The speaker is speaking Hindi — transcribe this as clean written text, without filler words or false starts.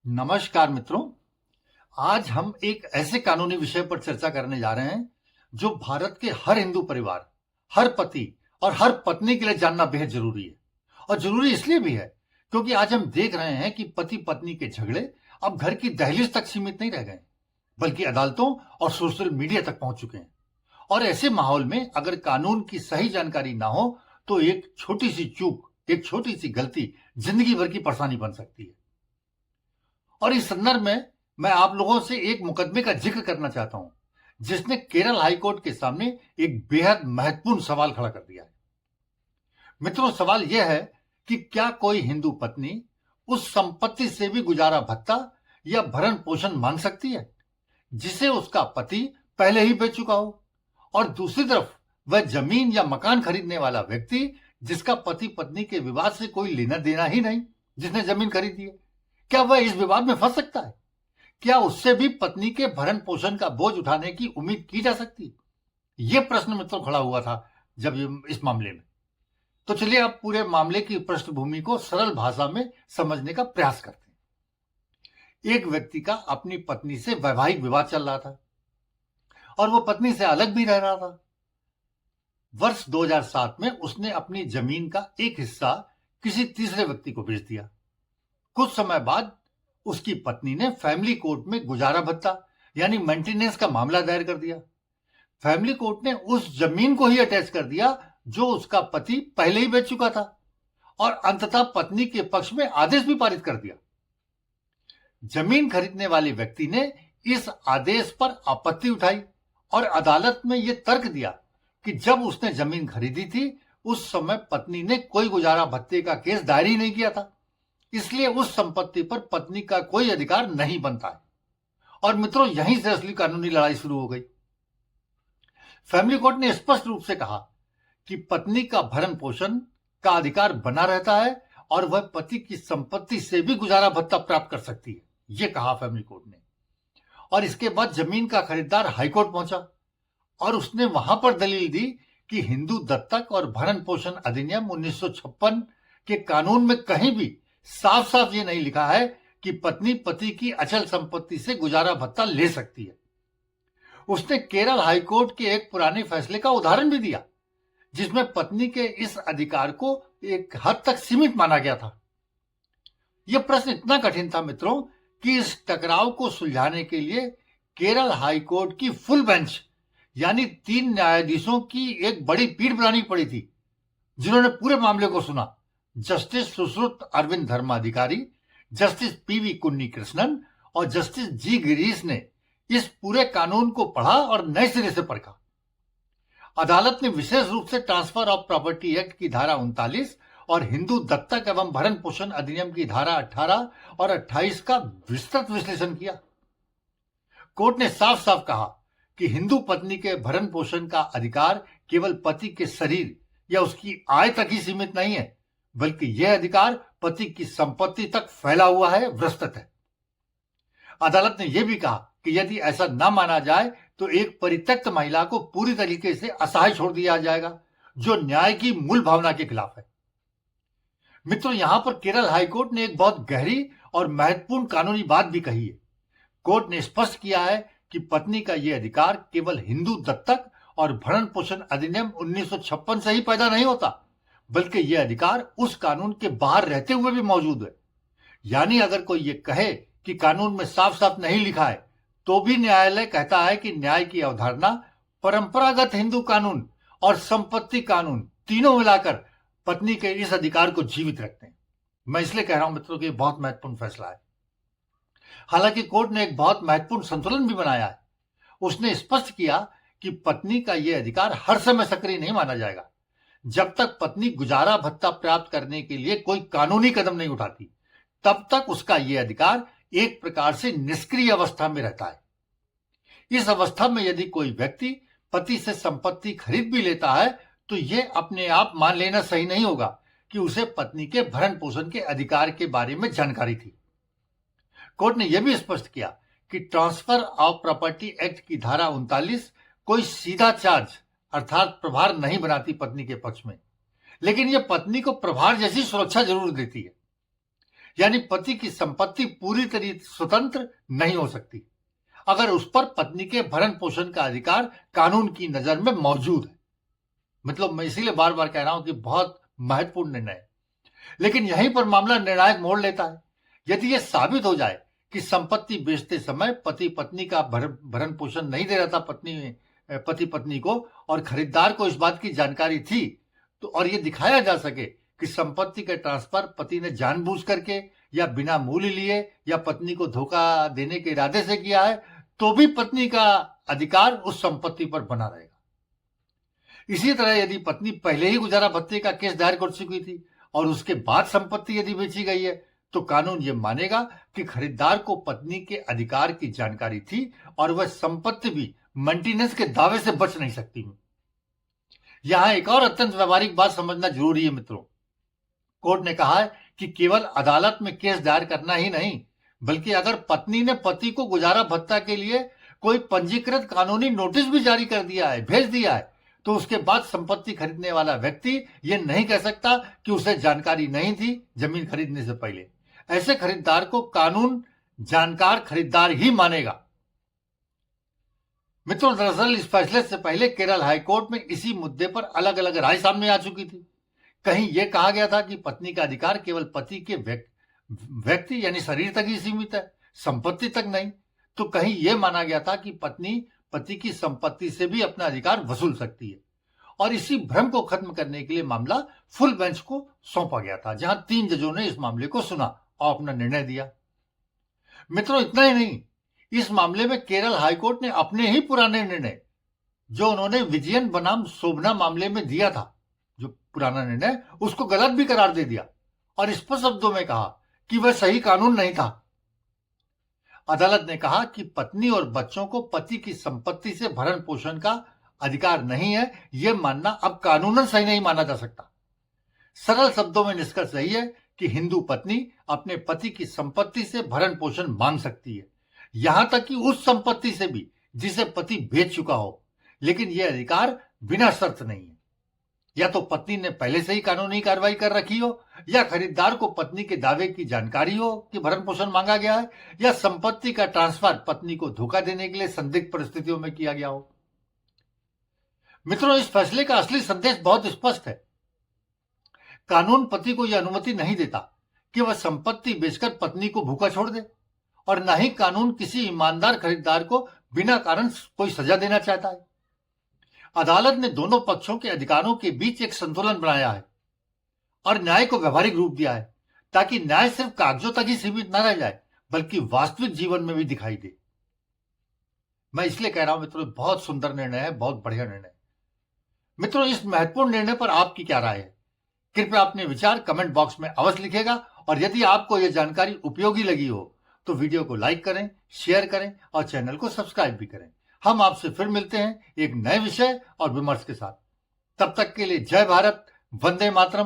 नमस्कार मित्रों। आज हम एक ऐसे कानूनी विषय पर चर्चा करने जा रहे हैं जो भारत के हर हिंदू परिवार, हर पति और हर पत्नी के लिए जानना बेहद जरूरी है। और जरूरी इसलिए भी है क्योंकि आज हम देख रहे हैं कि पति पत्नी के झगड़े अब घर की दहलीज तक सीमित नहीं रह गए, बल्कि अदालतों और सोशल मीडिया तक पहुंच चुके हैं। और ऐसे माहौल में अगर कानून की सही जानकारी ना हो तो एक छोटी सी चूक, एक छोटी सी गलती जिंदगी भर की परेशानी बन सकती है। और इस संदर्भ में मैं आप लोगों से एक मुकदमे का जिक्र करना चाहता हूं जिसने केरल हाईकोर्ट के सामने एक बेहद महत्वपूर्ण सवाल खड़ा कर दिया है। मित्रों, सवाल यह है कि क्या कोई हिंदू पत्नी उस संपत्ति से भी गुजारा भत्ता या भरण पोषण मांग सकती है जिसे उसका पति पहले ही बेच चुका हो, और दूसरी तरफ वह जमीन या मकान खरीदने वाला व्यक्ति जिसका पति पत्नी के विवाद से कोई लेना देना ही नहीं, जिसने जमीन खरीदी है, क्या वह इस विवाद में फंस सकता है? क्या उससे भी पत्नी के भरण पोषण का बोझ उठाने की उम्मीद की जा सकती? यह प्रश्न मित्रों खड़ा हुआ था जब इस मामले में। तो चलिए अब पूरे मामले की पृष्ठभूमि को सरल भाषा में समझने का प्रयास करते हैं। एक व्यक्ति का अपनी पत्नी से वैवाहिक विवाद चल रहा था और वो पत्नी से अलग भी रह रहा था। वर्ष 2007 में उसने अपनी जमीन का एक हिस्सा किसी तीसरे व्यक्ति को बेच दिया। कुछ समय बाद उसकी पत्नी ने फैमिली कोर्ट में गुजारा भत्ता यानी मेंटेनेंस का मामला दायर कर दिया। फैमिली कोर्ट ने उस जमीन को ही अटैच कर दिया जो उसका पति पहले ही बेच चुका था और अंततः पत्नी के पक्ष में आदेश भी पारित कर दिया। जमीन खरीदने वाले व्यक्ति ने इस आदेश पर आपत्ति उठाई और अदालत में यह तर्क दिया कि जब उसने जमीन खरीदी थी उस समय पत्नी ने कोई गुजारा भत्ते का केस दायर ही नहीं किया था, इसलिए उस संपत्ति पर पत्नी का कोई अधिकार नहीं बनता है। और मित्रों, यहीं से असली कानूनी लड़ाई शुरू हो गई। फैमिली कोर्ट ने स्पष्ट रूप से कहा कि पत्नी का भरण पोषण का अधिकार बना रहता है और वह पति की संपत्ति से भी गुजारा भत्ता प्राप्त कर सकती है, यह कहा फैमिली कोर्ट ने। और इसके बाद जमीन का खरीदार हाईकोर्ट पहुंचा और उसने वहां पर दलील दी कि हिंदू दत्तक और भरण पोषण अधिनियम 1956 के कानून में कहीं भी साफ साफ ये नहीं लिखा है कि पत्नी पति की अचल संपत्ति से गुजारा भत्ता ले सकती है। उसने केरल हाईकोर्ट के एक पुराने फैसले का उदाहरण भी दिया जिसमें पत्नी के इस अधिकार को एक हद तक सीमित माना गया था। यह प्रश्न इतना कठिन था मित्रों कि इस टकराव को सुलझाने के लिए केरल हाईकोर्ट की फुल बेंच यानी 3 न्यायाधीशों की एक बड़ी पीठ बनानी पड़ी थी जिन्होंने पूरे मामले को सुना। Justice Sushrut Arvind Dharmadhikari, justice P V Kunhikrishnan और जस्टिस जी गिरीश ने इस पूरे कानून को पढ़ा और नए सिरे से परखा। अदालत ने विशेष रूप से ट्रांसफर ऑफ प्रॉपर्टी एक्ट की धारा 39 और हिंदू दत्तक एवं भरण पोषण अधिनियम की धारा 18 और 28 का विस्तृत विश्लेषण किया। कोर्ट ने साफ साफ कहा कि हिंदू पत्नी के भरण पोषण का अधिकार केवल पति के शरीर या उसकी आय तक ही सीमित नहीं है, बल्कि यह अधिकार पति की संपत्ति तक फैला हुआ है, विस्तृत है। अदालत ने यह भी कहा कि यदि ऐसा न माना जाए तो एक परित्यक्त महिला को पूरी तरीके से असहाय छोड़ दिया जाएगा, जो न्याय की मूल भावना के खिलाफ है। मित्रों, यहां पर केरल हाईकोर्ट ने एक बहुत गहरी और महत्वपूर्ण कानूनी बात भी कही है। कोर्ट ने स्पष्ट किया है कि पत्नी का यह अधिकार केवल हिंदू दत्तक और भरण पोषण अधिनियम 1956 से ही पैदा नहीं होता, बल्कि यह अधिकार उस कानून के बाहर रहते हुए भी मौजूद है। यानी अगर कोई यह कहे कि कानून में साफ साफ नहीं लिखा है तो भी न्यायालय कहता है कि न्याय की अवधारणा परंपरागत हिंदू कानून और संपत्ति कानून तीनों मिलाकर पत्नी के इस अधिकार को जीवित रखते हैं। मैं इसलिए कह रहा हूं मित्रों कि बहुत महत्वपूर्ण फैसला है। हालांकि कोर्ट ने एक बहुत महत्वपूर्ण संतुलन भी बनाया है। उसने स्पष्ट किया कि पत्नी का यह अधिकार हर समय सक्रिय नहीं माना जाएगा। जब तक पत्नी गुजारा भत्ता प्राप्त करने के लिए कोई कानूनी कदम नहीं उठाती, तब तक उसका यह अधिकार एक प्रकार से निष्क्रिय अवस्था में रहता है। इस अवस्था में यदि कोई व्यक्ति पति से संपत्ति खरीद भी लेता है तो यह अपने आप मान लेना सही नहीं होगा कि उसे पत्नी के भरण पोषण के अधिकार के बारे में जानकारी थी। कोर्ट ने यह भी स्पष्ट किया कि ट्रांसफर ऑफ प्रॉपर्टी एक्ट की धारा 39 कोई सीधा चार्ज अर्थात प्रभार नहीं बनाती पत्नी के पक्ष में, लेकिन यह पत्नी को प्रभार जैसी सुरक्षा जरूर देती है। यानी पति की संपत्ति पूरी तरह स्वतंत्र नहीं हो सकती अगर उस पर पत्नी के भरण पोषण का अधिकार कानून की नजर में मौजूद है। मतलब मैं इसीलिए बार बार कह रहा हूं कि बहुत महत्वपूर्ण निर्णय है। लेकिन यहीं पर मामला निर्णायक मोड़ लेता है। यदि यह साबित हो जाए कि संपत्ति बेचते समय पति पत्नी का भरण पोषण नहीं दे रहा था पति पत्नी को, और खरीदार को इस बात की जानकारी थी, तो और यह दिखाया जा सके कि संपत्ति के ट्रांसफर पति ने जानबूझ करके या बिना मूल्य लिए या पत्नी को धोखा देने के इरादे से किया है, तो भी पत्नी का अधिकार उस संपत्ति पर बना रहेगा। इसी तरह यदि पत्नी पहले ही गुजारा भत्ते का केस दायर कर चुकी थी और उसके बाद संपत्ति यदि बेची गई है, तो कानून यह मानेगा कि खरीदार को पत्नी के अधिकार की जानकारी थी और वह संपत्ति भी मेंटेनेंस के दावे से बच नहीं सकती। यहां एक और अत्यंत व्यवहारिक बात समझना जरूरी है मित्रों। कोर्ट ने कहा है कि केवल अदालत में केस दायर करना ही नहीं, बल्कि अगर पत्नी ने पति को गुजारा भत्ता के लिए कोई पंजीकृत कानूनी नोटिस भी जारी कर दिया है, भेज दिया है, तो उसके बाद संपत्ति खरीदने वाला व्यक्ति यह नहीं कह सकता कि उसे जानकारी नहीं थी जमीन खरीदने से पहले। ऐसे खरीदार को कानून जानकार खरीदार ही मानेगा। मित्रों, दरअसल इस फैसले से पहले केरल हाईकोर्ट में इसी मुद्दे पर अलग अलग राय सामने आ चुकी थी। कहीं यह कहा गया था कि पत्नी का अधिकार केवल पति के व्यक्ति यानी शरीर तक ही सीमित है, संपत्ति तक नहीं। तो कहीं यह माना गया था कि पत्नी पति की संपत्ति से भी अपना अधिकार वसूल सकती है। और इसी भ्रम को खत्म करने के लिए मामला फुल बेंच को सौंपा गया था, जहां 3 जजों ने इस मामले को सुना और अपना निर्णय दिया। मित्रों, इतना ही नहीं, इस मामले में केरल हाईकोर्ट ने अपने ही पुराने निर्णय जो उन्होंने विजयन बनाम शोभना मामले में दिया था, जो पुराना निर्णय, उसको गलत भी करार दे दिया और स्पष्ट शब्दों में कहा कि वह सही कानून नहीं था। अदालत ने कहा कि पत्नी और बच्चों को पति की संपत्ति से भरण पोषण का अधिकार नहीं है, यह मानना अब कानूनन सही नहीं माना जा सकता। सरल शब्दों में निष्कर्ष यही है कि हिंदू पत्नी अपने पति की संपत्ति से भरण पोषण मांग सकती है, यहां तक कि उस संपत्ति से भी जिसे पति बेच चुका हो। लेकिन यह अधिकार बिना शर्त नहीं है। या तो पत्नी ने पहले से ही कानूनी कार्रवाई कर रखी हो, या खरीदार को पत्नी के दावे की जानकारी हो कि भरण पोषण मांगा गया है, या संपत्ति का ट्रांसफर पत्नी को धोखा देने के लिए संदिग्ध परिस्थितियों में किया गया हो। मित्रों, इस फैसले का असली संदेश बहुत स्पष्ट है। कानून पति को यह अनुमति नहीं देता कि वह संपत्ति बेचकर पत्नी को भूखा छोड़ दे, और न ही कानून किसी ईमानदार खरीदार को बिना कारण कोई सजा देना चाहता है। अदालत ने दोनों पक्षों के अधिकारों के बीच एक संतुलन बनाया है और न्याय को व्यवहारिक रूप दिया है, ताकि न्याय सिर्फ कागजों तक ही सीमित न रह जाए, बल्कि वास्तविक जीवन में भी दिखाई दे। मैं इसलिए कह रहा हूं मित्रों, बहुत सुंदर निर्णय है, बहुत बढ़िया निर्णय। मित्रों, इस महत्वपूर्ण निर्णय पर आपकी क्या राय है? कृपया अपने विचार कमेंट बॉक्स में अवश्य लिखिएगा, और यदि आपको यह जानकारी उपयोगी लगी हो तो वीडियो को लाइक करें, शेयर करें और चैनल को सब्सक्राइब भी करें। हम आपसे फिर मिलते हैं एक नए विषय और विमर्श के साथ। तब तक के लिए जय भारत, वंदे मातरम।